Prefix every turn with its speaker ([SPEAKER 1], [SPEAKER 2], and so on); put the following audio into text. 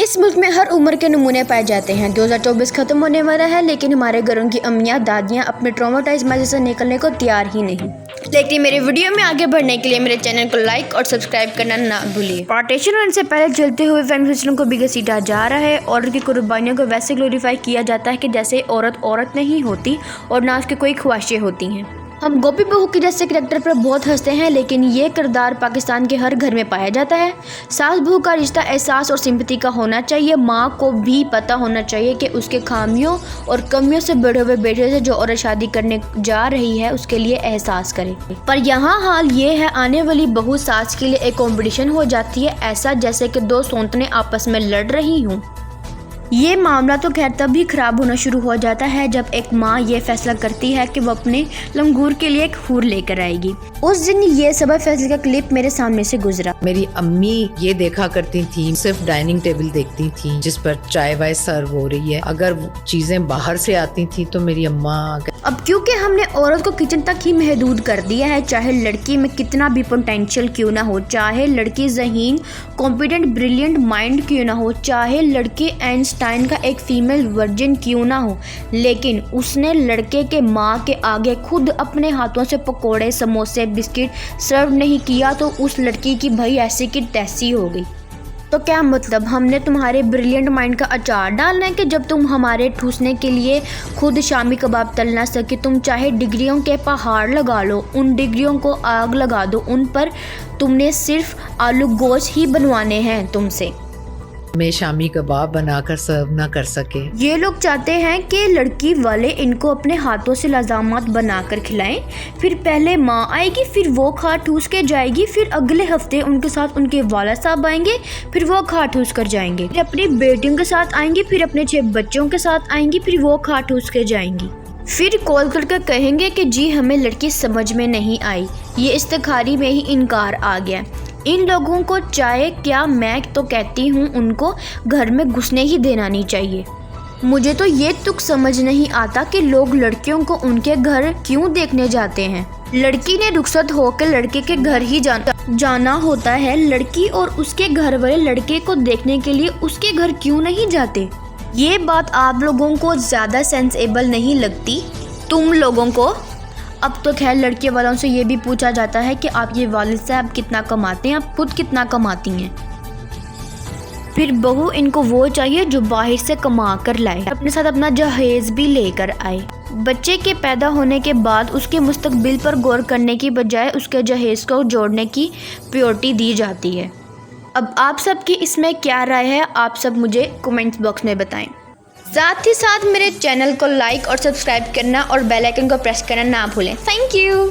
[SPEAKER 1] इस मुल्क में हर उम्र के नमूने पाए जाते हैं। 2024 खत्म होने वाला है, लेकिन हमारे घरों की अम्मियाँ दादियाँ अपने ट्रॉमेटाइज मैसेज से निकलने को तैयार ही नहीं। लेकिन मेरे वीडियो में आगे बढ़ने के लिए मेरे चैनल को लाइक और सब्सक्राइब करना ना भूलिए। पार्टीशन होने से पहले जलते हुए फेमिनिज्म को भी घसीटा जा रहा है। औरत की कुर्बानियों को वैसे ग्लोरीफाई किया जाता है कि जैसे औरत औरत नहीं होती और ना उसकी कोई ख्वाहिशें होती हैं। हम गोपी बहू के जैसे करैक्टर पर बहुत हंसते हैं, लेकिन ये किरदार पाकिस्तान के हर घर में पाया जाता है। सास बहू का रिश्ता एहसास और सिंपैथी का होना चाहिए। माँ को भी पता होना चाहिए कि उसके खामियों और कमियों से बड़े हुए बेटे से जो औरत शादी करने जा रही है उसके लिए एहसास करे। पर यहाँ हाल ये है, आने वाली बहू सास के लिए एक कॉम्पिटिशन हो जाती है, ऐसा जैसे कि दो सौंतने आपस में लड़ रही हूँ। ये मामला तो खैर तब भी खराब होना शुरू हो जाता है जब एक माँ ये फैसला करती है कि वो अपने लंगूर के लिए एक हूर लेकर आएगी। उस दिन ये सब फैसले का क्लिप मेरे सामने से गुजरा।
[SPEAKER 2] मेरी अम्मी ये देखा करती थी, सिर्फ डाइनिंग टेबल देखती थी जिस पर चाय वाय सर्व हो रही है। अगर चीजें बाहर से आती थी तो मेरी अम्मा
[SPEAKER 1] अब क्योंकि हमने औरत को किचन तक ही महदूद कर दिया है, चाहे लड़की में कितना भी पोटेंशियल क्यों ना हो, चाहे लड़की ज़हीन कॉम्पिटेंट ब्रिलियंट माइंड क्यों ना हो, चाहे लड़की आइंस्टाइन का एक फीमेल वर्जिन क्यों ना हो, लेकिन उसने लड़के के माँ के आगे खुद अपने हाथों से पकोड़े समोसे बिस्किट सर्व नहीं किया तो उस लड़की की भाई ऐसी की तैसी हो गई। तो क्या मतलब हमने तुम्हारे ब्रिलियंट माइंड का अचार डालना है कि जब तुम हमारे ठूसने के लिए खुद शामी कबाब तल ना सके? तुम चाहे डिग्रियों के पहाड़ लगा लो, उन डिग्रियों को आग लगा दो, उन पर तुमने सिर्फ आलू गोश्त ही बनवाने हैं तुमसे।
[SPEAKER 2] में शामी कबाब बनाकर सर्व ना कर सके।
[SPEAKER 1] ये लोग चाहते हैं कि लड़की वाले इनको अपने हाथों से लजामत बनाकर खिलाएं, फिर पहले माँ आएगी, फिर वो खा ठूस के जाएगी, फिर अगले हफ्ते उनके साथ उनके वाला साहब आएंगे, फिर वो खा ठूस कर जाएंगे, फिर अपनी बेटियों के साथ आएंगी, फिर अपने 6 बच्चों के साथ आएंगी, फिर वो खा ठूस के जाएंगी, फिर कॉल करके कहेंगे कि जी हमें लड़की समझ में नहीं आई, ये इस्तिखारी में ही इनकार आ गया। इन लोगों को चाहे क्या, मैं तो कहती हूँ उनको घर में घुसने ही देना नहीं चाहिए। मुझे तो ये तुक समझ नहीं आता कि लोग लड़कियों को उनके घर क्यों देखने जाते हैं। लड़की ने रुखसत होकर लड़के के घर ही जाना होता है। लड़की और उसके घर वाले लड़के को देखने के लिए उसके घर क्यों नहीं जाते? ये बात आप लोगों को ज़्यादा सेंसेबल नहीं लगती तुम लोगों को? अब तो खैर लड़के वालों से ये भी पूछा जाता है कि आप ये वालिद साहब कितना कमाते हैं, आप खुद कितना कमाती हैं। फिर बहू इनको वो चाहिए जो बाहर से कमा कर लाए, अपने साथ अपना जहेज भी लेकर आए। बच्चे के पैदा होने के बाद उसके मुस्तकबिल पर गौर करने की बजाय उसके जहेज को जोड़ने की प्रायोरिटी दी जाती है। अब आप सबकी इसमें क्या राय है, आप सब मुझे कमेंट्स बॉक्स में बताएं। साथ ही साथ मेरे चैनल को लाइक और सब्सक्राइब करना और बेल आइकन को प्रेस करना ना भूलें। Thank you.